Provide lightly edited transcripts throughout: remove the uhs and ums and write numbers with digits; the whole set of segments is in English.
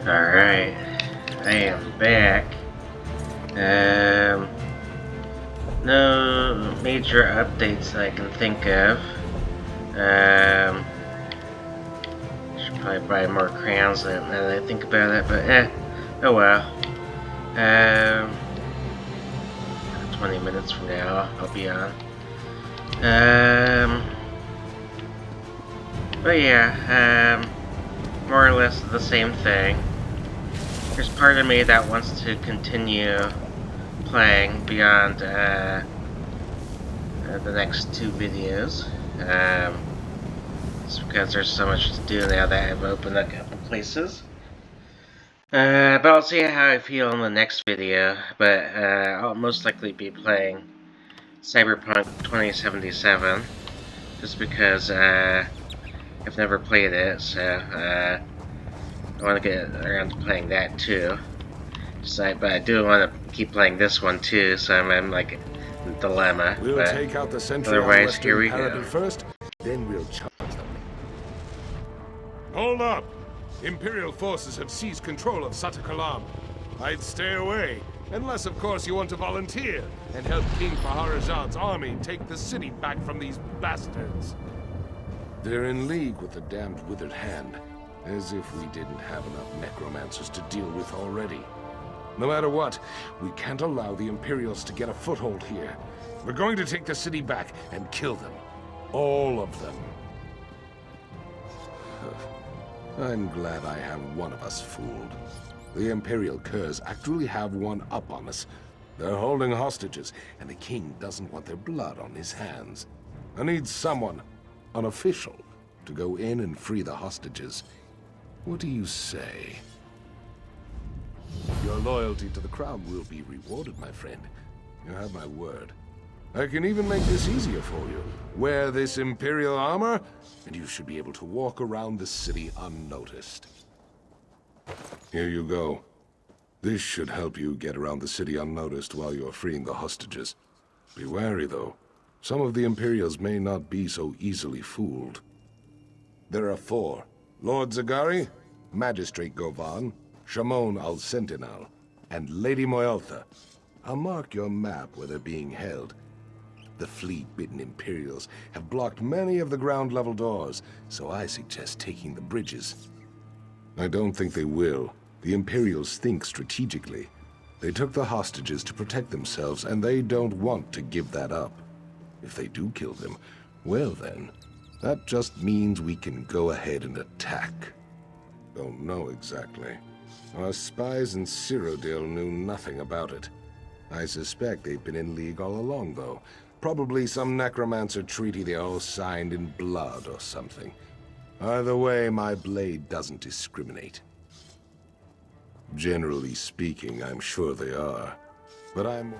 Alright, I am back. No major updates I can think of. Should probably buy more crayons now that I think about it, but oh well. 20 minutes from now, I'll be on. But yeah, more or less the same thing. There's part of me that wants to continue playing beyond the next two videos. It's because there's so much to do now that I've opened a couple places. But I'll see how I feel in the next video. But I'll most likely be playing Cyberpunk 2077, just because I've never played it, so I want to get around to playing that too. But I do want to keep playing this one too, so I'm like in a dilemma. We'll but take out the sentry on otherwise, here we Western Paradis go. first, then we'll charge them. Hold up! Imperial forces have seized control of Satakalam. I'd stay away, unless of course you want to volunteer and help King Faharajan's army take the city back from these bastards. They're in league with the damned Withered Hand, as if we didn't have enough necromancers to deal with already. No matter what, we can't allow the Imperials to get a foothold here. We're going to take the city back and kill them. All of them. I'm glad I have one of us fooled. The Imperial Curs actually have one up on us. They're holding hostages, and the king doesn't want their blood on his hands. I need someone, an official, to go in and free the hostages. What do you say? Your loyalty to the crown will be rewarded, my friend. You have my word. I can even make this easier for you. Wear this Imperial armor, and you should be able to walk around the city unnoticed. Here you go. This should help you get around the city unnoticed while you're freeing the hostages. Be wary, though. Some of the Imperials may not be so easily fooled. There are four. Lord Zagari, Magistrate Govan, Shamon al-Sentinel, and Lady Moyaltha. I'll mark your map where they're being held. The fleet-bitten Imperials have blocked many of the ground-level doors, so I suggest taking the bridges. I don't think they will. The Imperials think strategically. They took the hostages to protect themselves, and they don't want to give that up. If they do kill them, well then, that just means we can go ahead and attack. Don't know exactly. Our spies in Cyrodiil knew nothing about it. I suspect they've been in league all along, though. Probably some necromancer treaty they all signed in blood or something. Either way, my blade doesn't discriminate. Generally speaking, I'm sure they are. But I'm...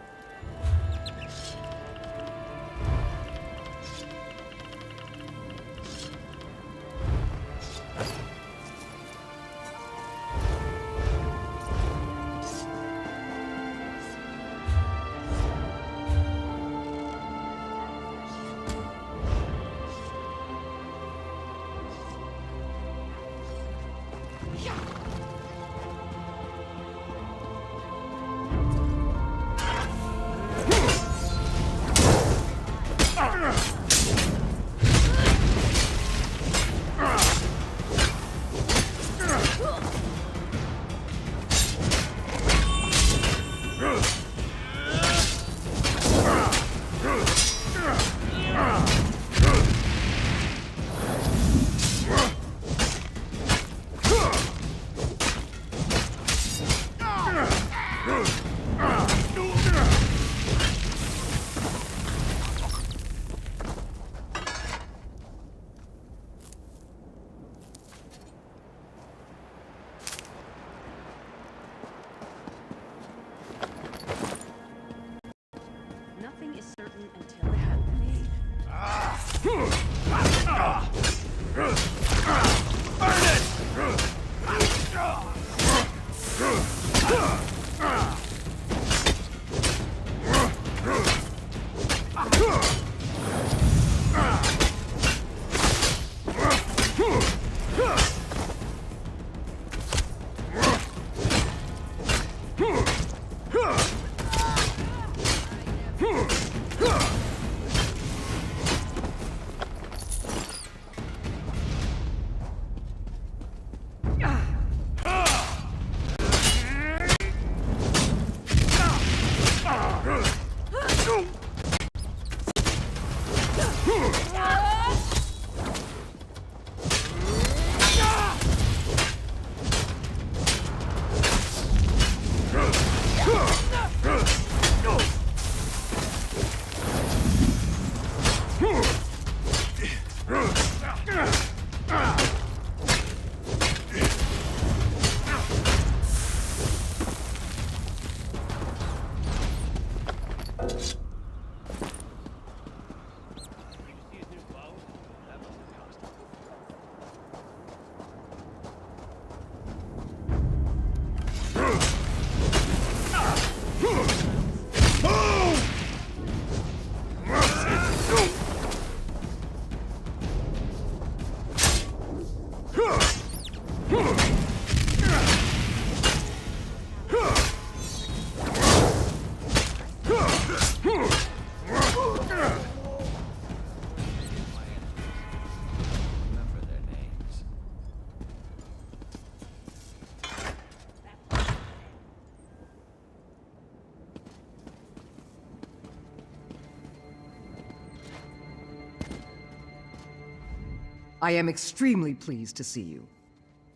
I am extremely pleased to see you.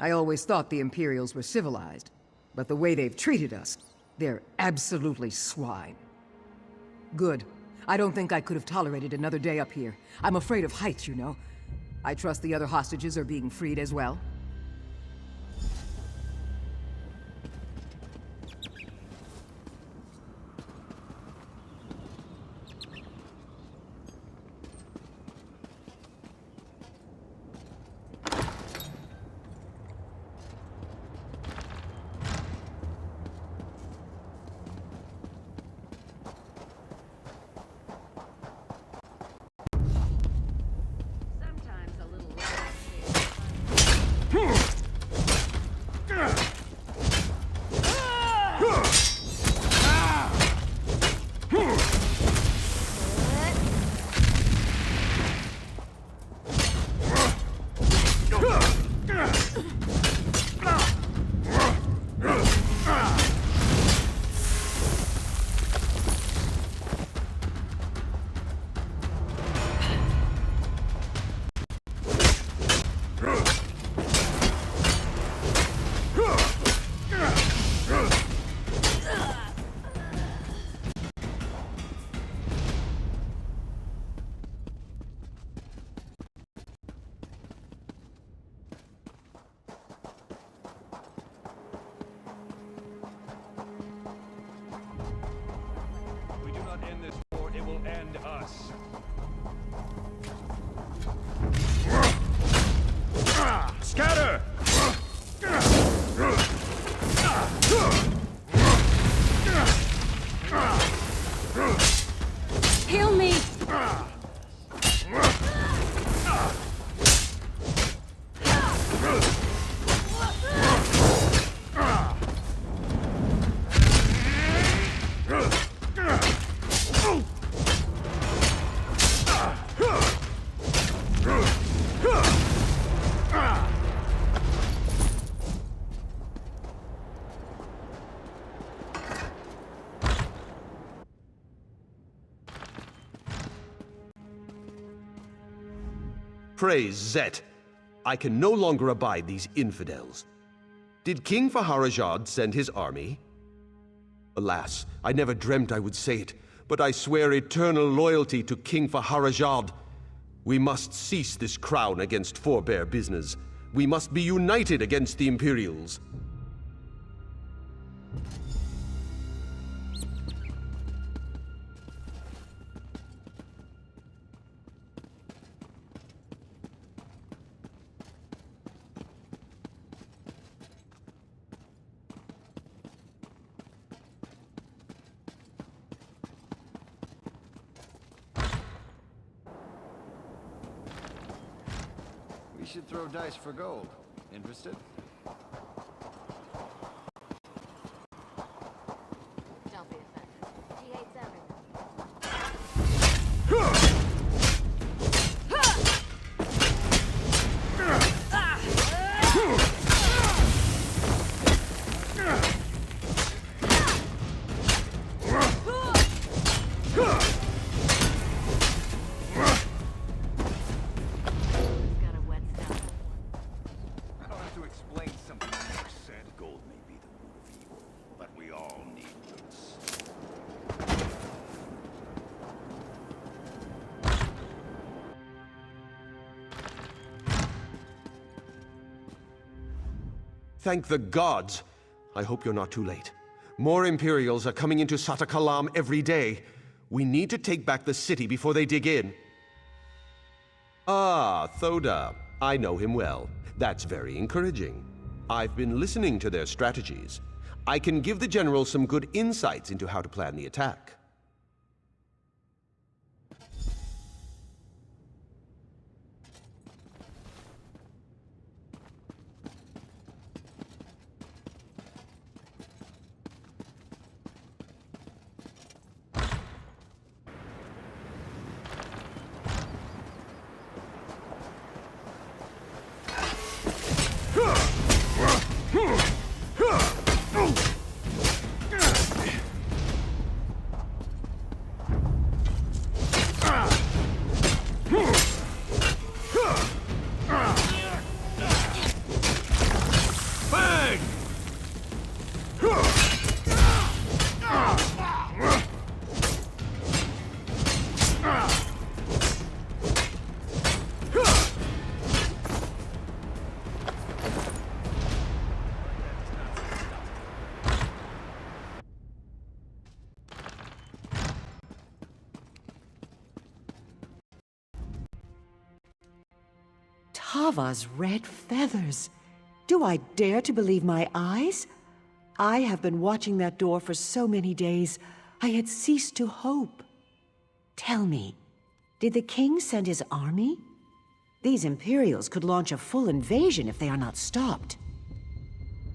I always thought the Imperials were civilized, but the way they've treated us, they're absolutely swine. Good. I don't think I could have tolerated another day up here. I'm afraid of heights, you know. I trust the other hostages are being freed as well. Scatter! Heal me! Praise Zet. I can no longer abide these infidels. Did King Faharajad send his army? Alas, I never dreamt I would say it, but I swear eternal loyalty to King Faharajad. We must cease this crown against forebear business. We must be united against the Imperials. We should throw dice for gold. Interested? Don't be offended. She hates everyone. Got a wet stomach. I don't have to explain something I never said. Gold may be the root of evil, but we all need roots. Thank the gods! I hope you're not too late. More Imperials are coming into Satakalam every day. We need to take back the city before they dig in. Ah, Thoda. I know him well. That's very encouraging. I've been listening to their strategies. I can give the general some good insights into how to plan the attack. Shava's red feathers. Do I dare to believe my eyes? I have been watching that door for so many days, I had ceased to hope. Tell me, did the king send his army? These Imperials could launch a full invasion if they are not stopped.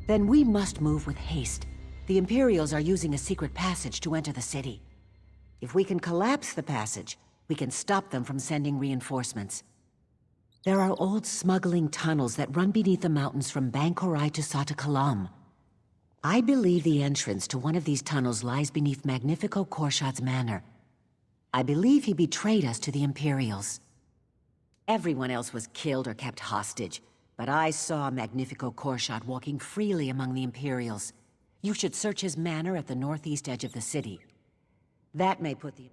Then we must move with haste. The Imperials are using a secret passage to enter the city. If we can collapse the passage, we can stop them from sending reinforcements. There are old smuggling tunnels that run beneath the mountains from Bankorai to Sata Kalam. I believe the entrance to one of these tunnels lies beneath Magnifico Korshad's manor. I believe he betrayed us to the Imperials. Everyone else was killed or kept hostage, but I saw Magnifico Korshad walking freely among the Imperials. You should search his manor at the northeast edge of the city. That may put the...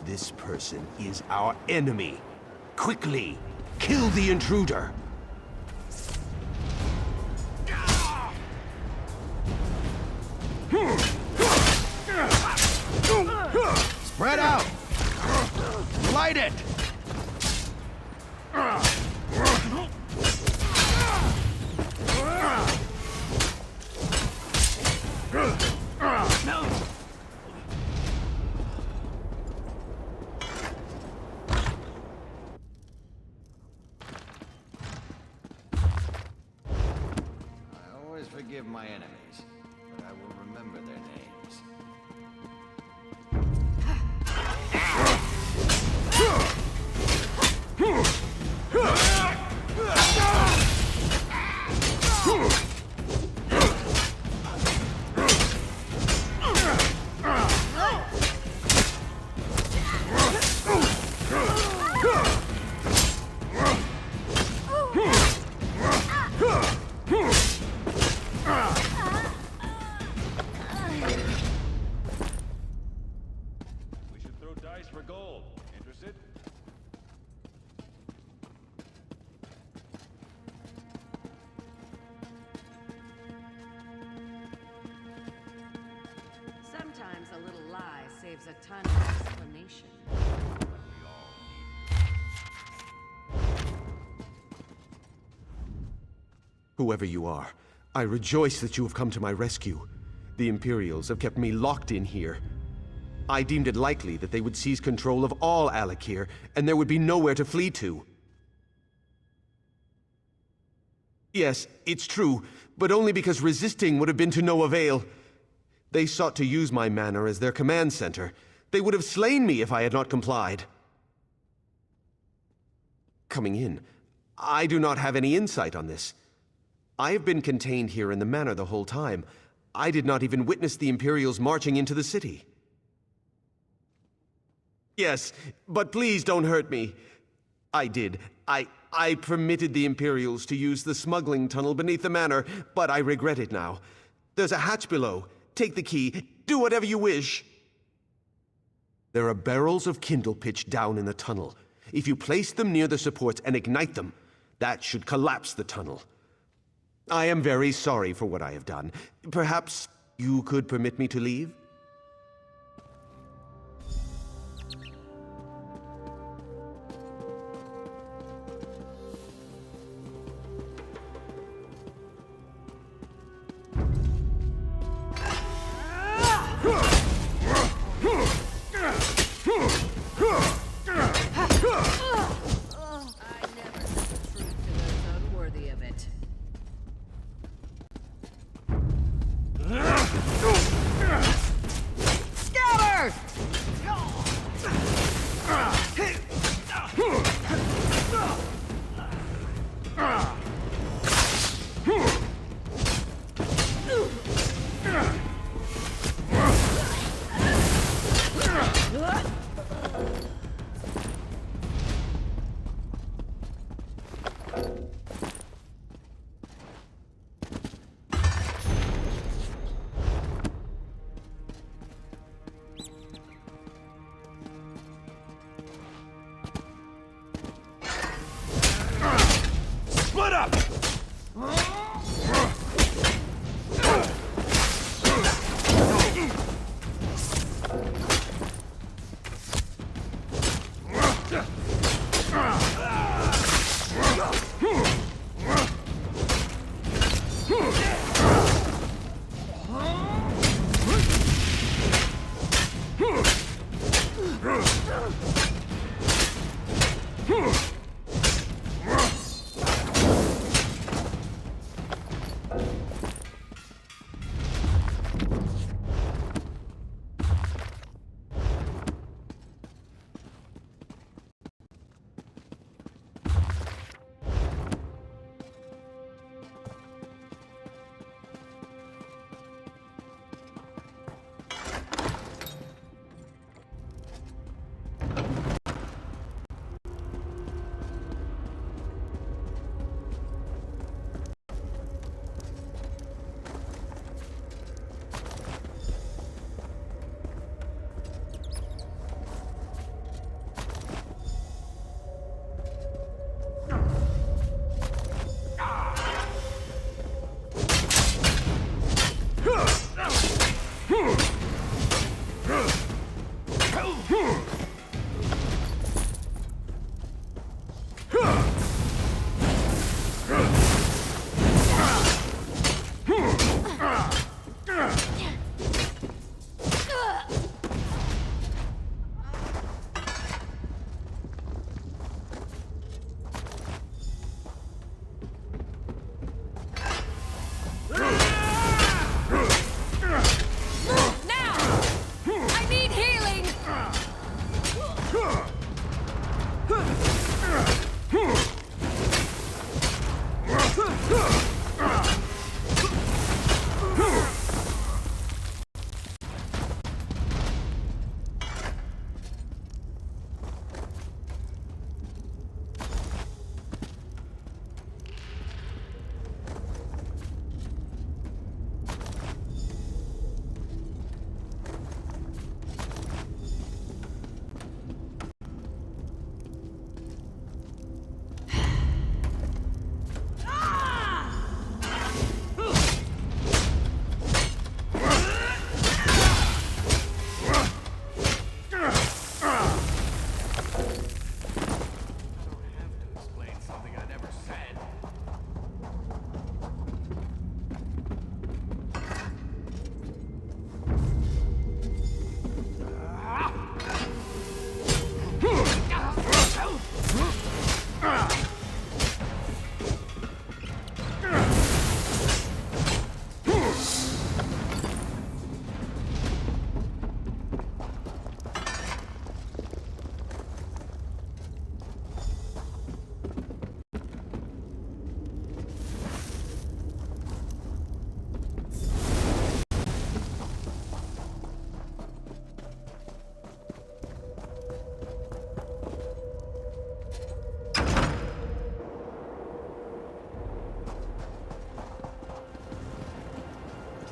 This person is our enemy. Quickly, kill the intruder. Spread out! Light it! I always forgive my enemies, but I will remember their names. We should throw dice for gold. Interested? Sometimes a little lie saves a ton of explanation. Whoever you are, I rejoice that you have come to my rescue. The Imperials have kept me locked in here. I deemed it likely that they would seize control of all Alakir, and there would be nowhere to flee to. Yes, it's true, but only because resisting would have been to no avail. They sought to use my manor as their command center. They would have slain me if I had not complied. Coming in, I do not have any insight on this. I have been contained here in the manor the whole time. I did not even witness the Imperials marching into the city. Yes, but please don't hurt me. I did. I permitted the Imperials to use the smuggling tunnel beneath the manor, but I regret it now. There's a hatch below. Take the key. Do whatever you wish. There are barrels of kindle pitch down in the tunnel. If you place them near the supports and ignite them, that should collapse the tunnel. I am very sorry for what I have done. Perhaps you could permit me to leave?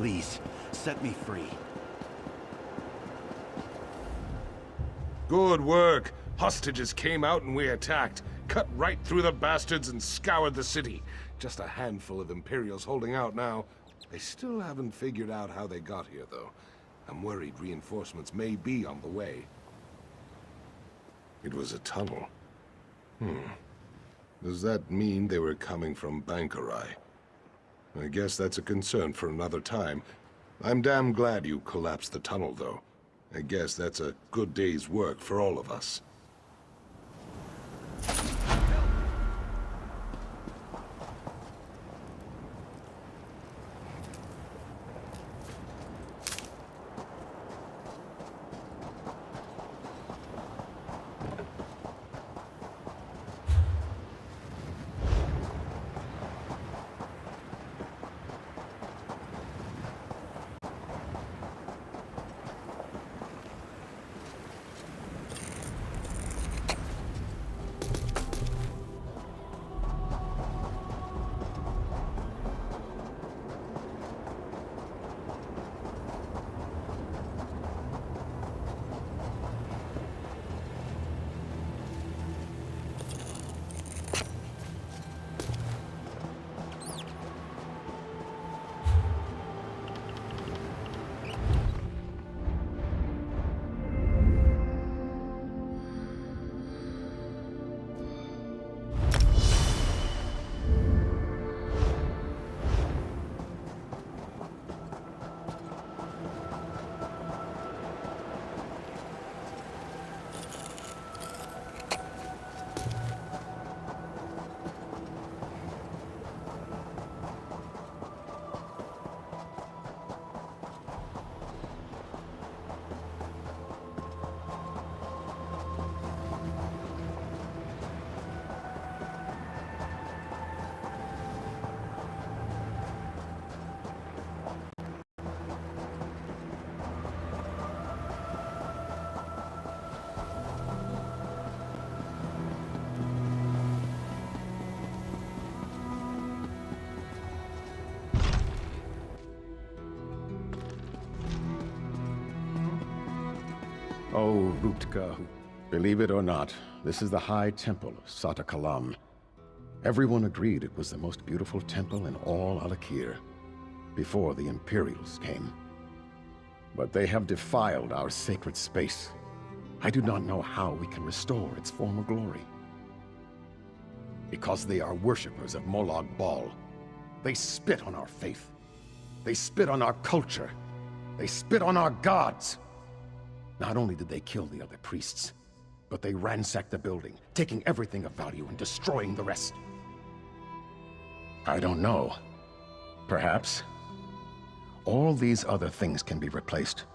Please, set me free. Good work. Hostages came out and we attacked. Cut right through the bastards and scoured the city. Just a handful of Imperials holding out now. They still haven't figured out how they got here, though. I'm worried reinforcements may be on the way. It was a tunnel. Does that mean they were coming from Bankarai? I guess that's a concern for another time. I'm damn glad you collapsed the tunnel, though. I guess that's a good day's work for all of us. Oh, Rutka, believe it or not, this is the High Temple of Satakalam. Everyone agreed it was the most beautiful temple in all Alakir, before the Imperials came. But they have defiled our sacred space. I do not know how we can restore its former glory. Because they are worshippers of Molag Bal. They spit on our faith. They spit on our culture. They spit on our gods. Not only did they kill the other priests, but they ransacked the building, taking everything of value and destroying the rest. I don't know. Perhaps. All these other things can be replaced,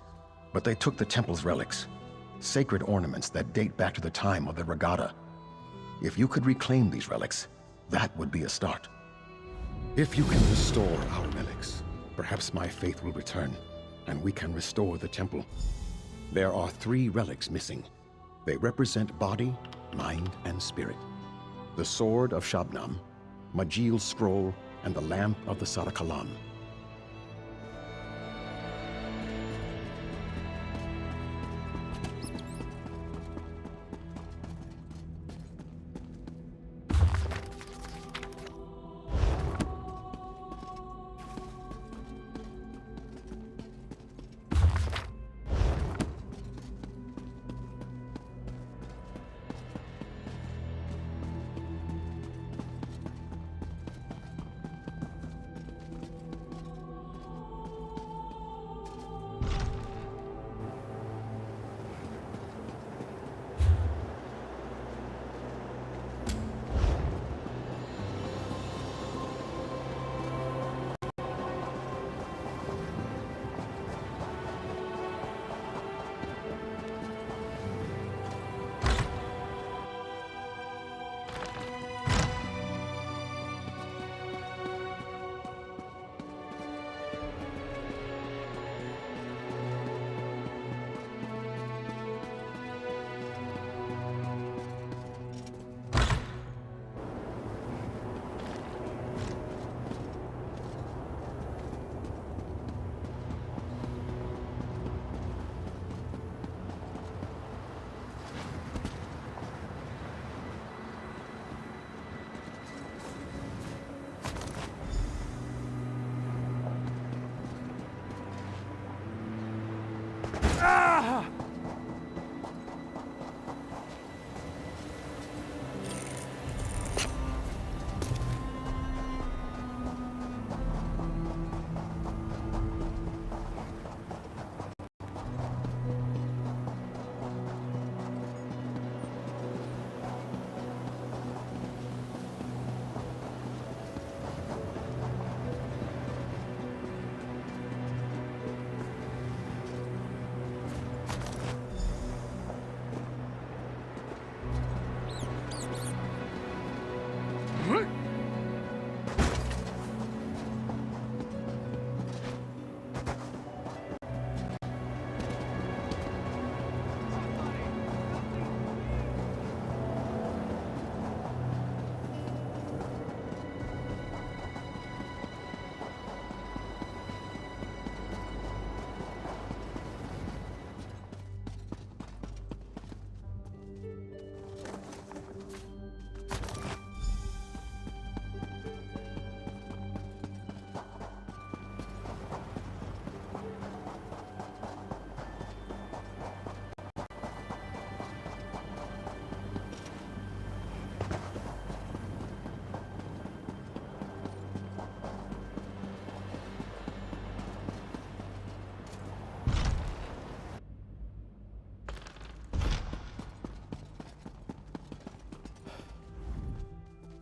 but they took the temple's relics, sacred ornaments that date back to the time of the Regatta. If you could reclaim these relics, that would be a start. If you can restore our relics, perhaps my faith will return, and we can restore the temple. There are 3 relics missing. They represent body, mind, and spirit. The Sword of Shabnam, Majil's Scroll, and the Lamp of the Satakalam.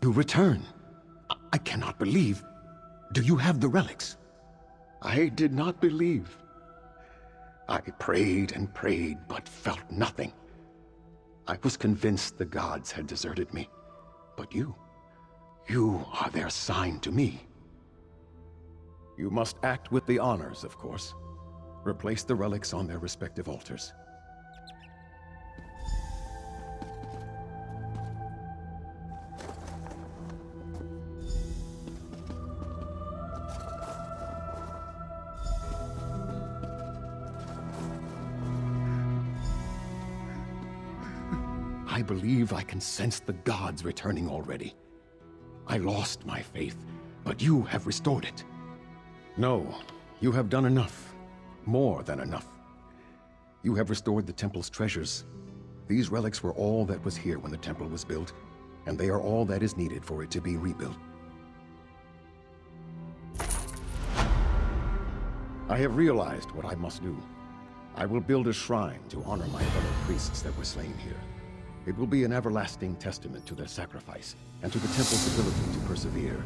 You return. I cannot believe. Do you have the relics? I did not believe. I prayed and prayed, but felt nothing. I was convinced the gods had deserted me. But you are their sign to me. You must act with the honors, of course. Replace the relics on their respective altars. I believe I can sense the gods returning already. I lost my faith, but you have restored it. No, you have done enough. More than enough. You have restored the temple's treasures. These relics were all that was here when the temple was built, and they are all that is needed for it to be rebuilt. I have realized what I must do. I will build a shrine to honor my fellow priests that were slain here. It will be an everlasting testament to their sacrifice, and to the temple's ability to persevere.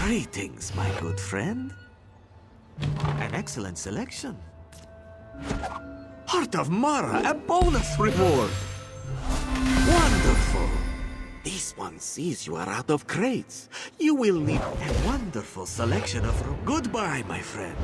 Greetings, my good friend. An excellent selection. Heart of Mara, a bonus reward. Wonderful. This one sees you are out of crates. You will need a wonderful selection of... Goodbye, my friend.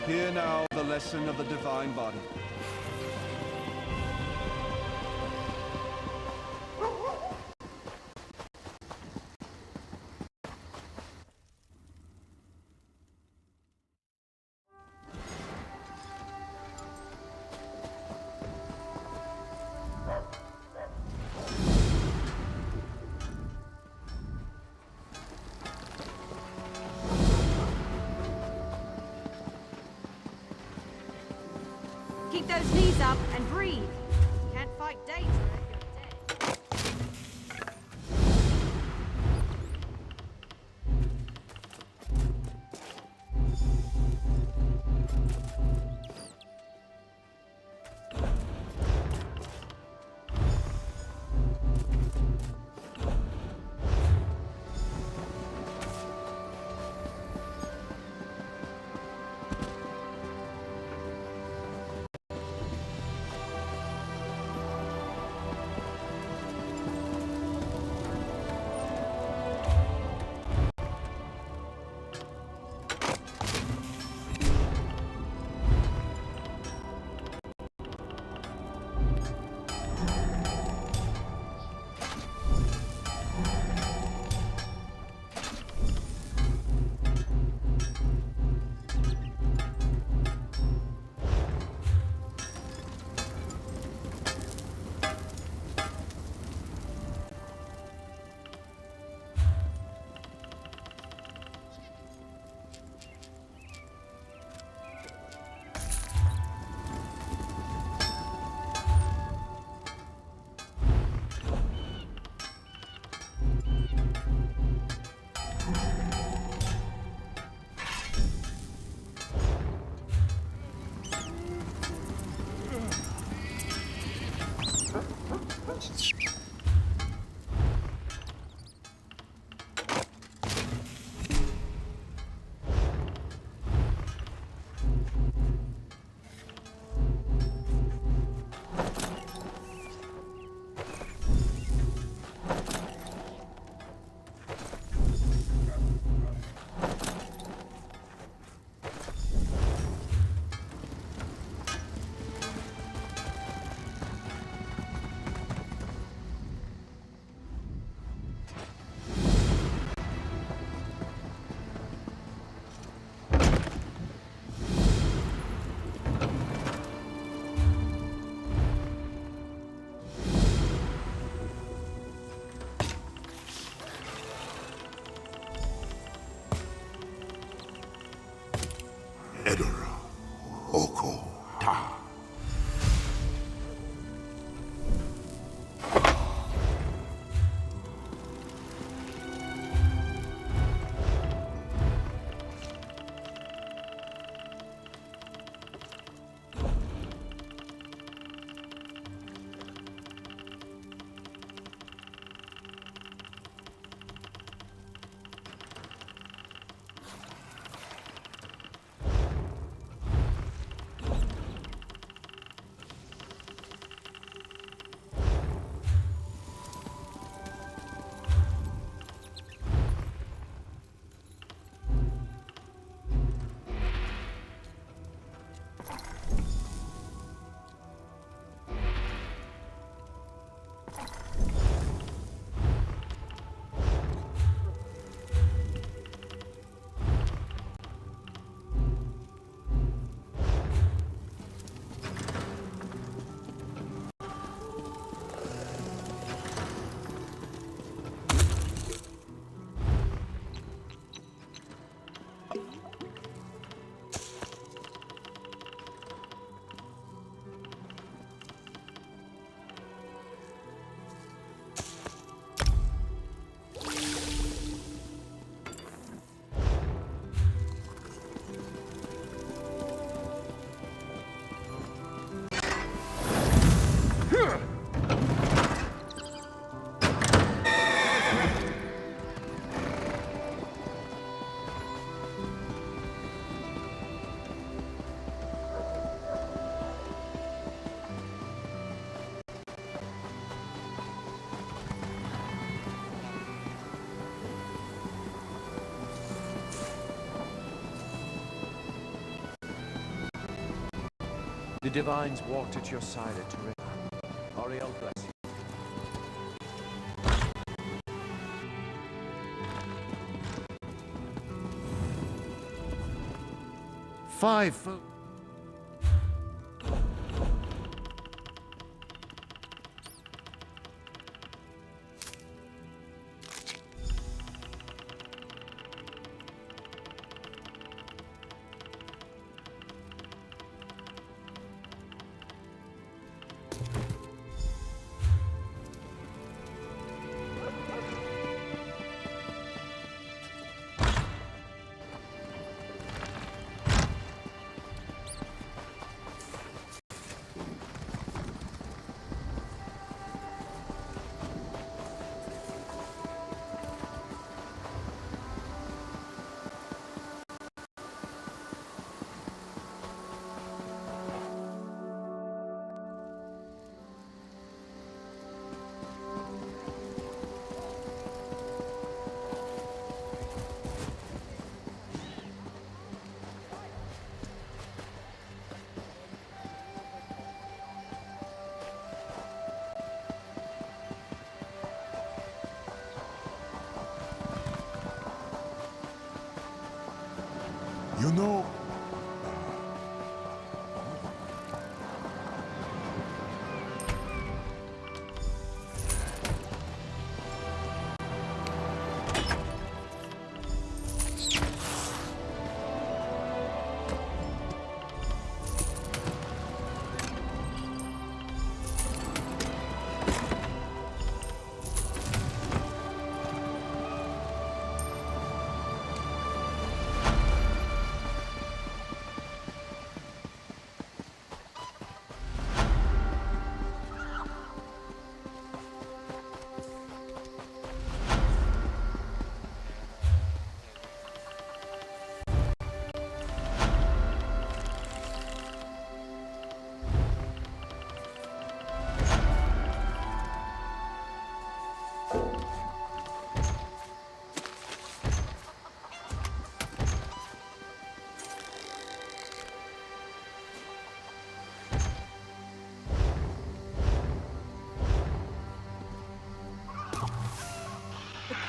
Hear now the lesson of the divine body. Keep Edora Oko Ta. The Divines walked at your side at Toril. Ariel bless you. Five foot. You know,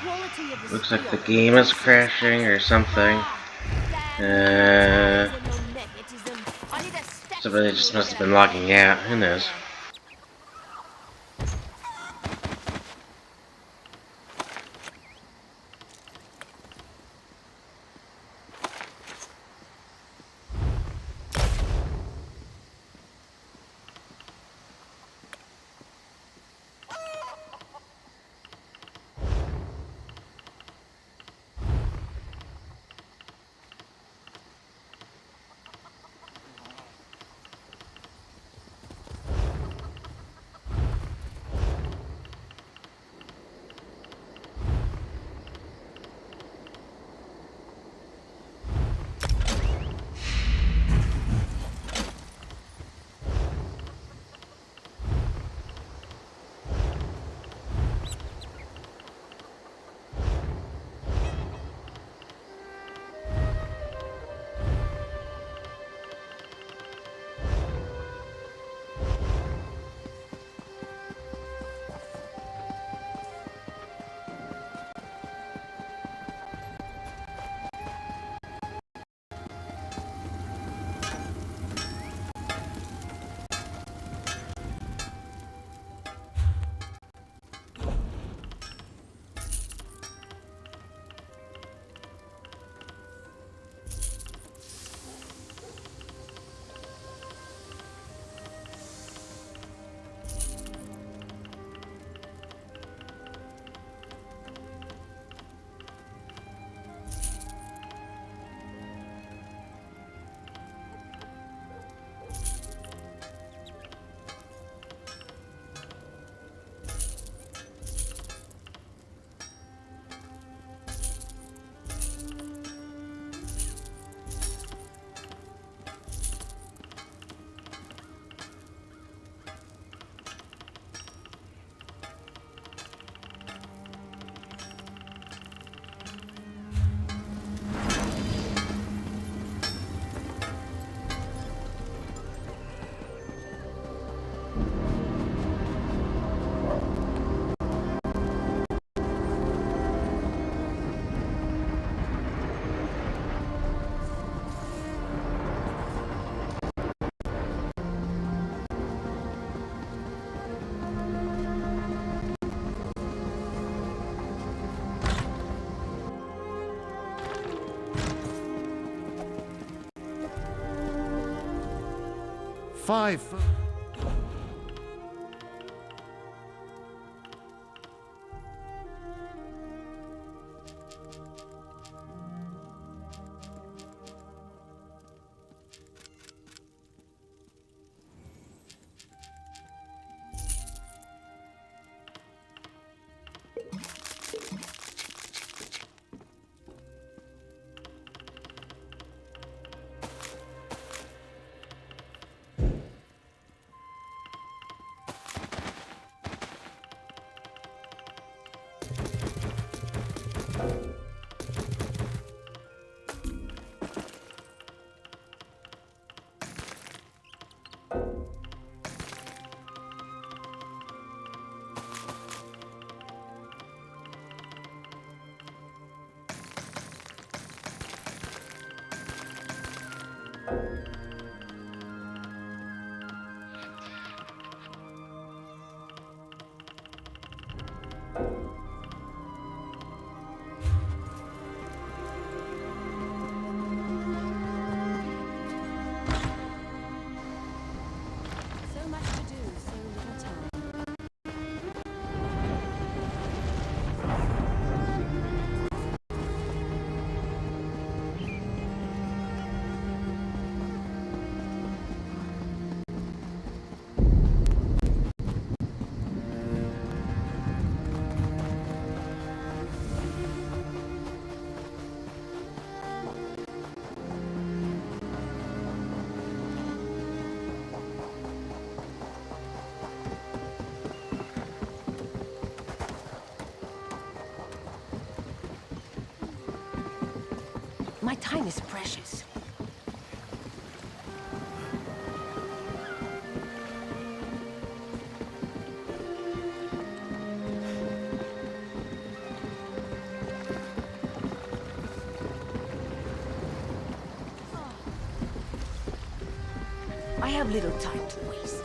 quality of the Looks like the steel. game is crashing or something. Somebody just must have been logging out. Who knows? Five. So much to do, so little time. My time is precious. I have little time to waste.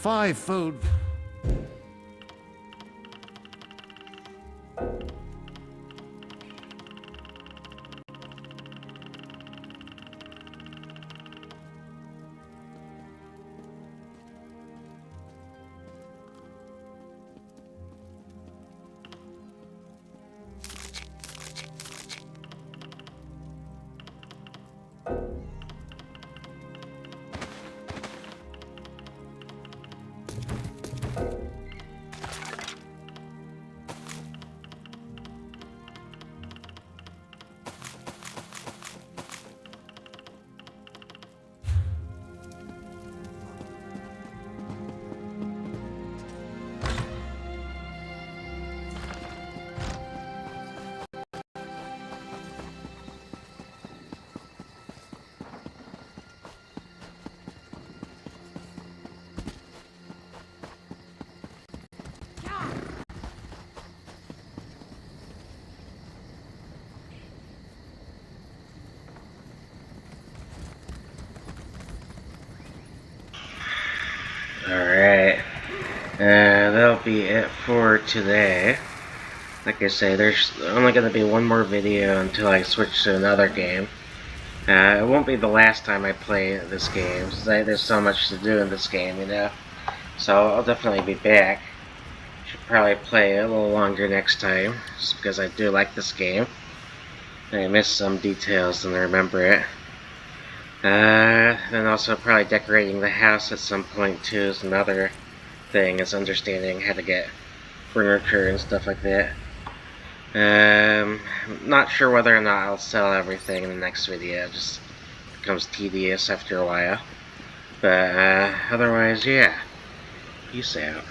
fivefold... Alright, that'll be it for today. Like I say, there's only going to be one more video until I switch to another game. It won't be the last time I play this game, there's so much to do in this game, you know. So I'll definitely be back. Should probably play a little longer next time, just because I do like this game. I missed some details and I remember it. Then also probably decorating the house at some point too is another thing, is understanding how to get furniture and stuff like that. Not sure whether or not I'll sell everything in the next video, it just becomes tedious after a while. But otherwise, yeah. Peace out.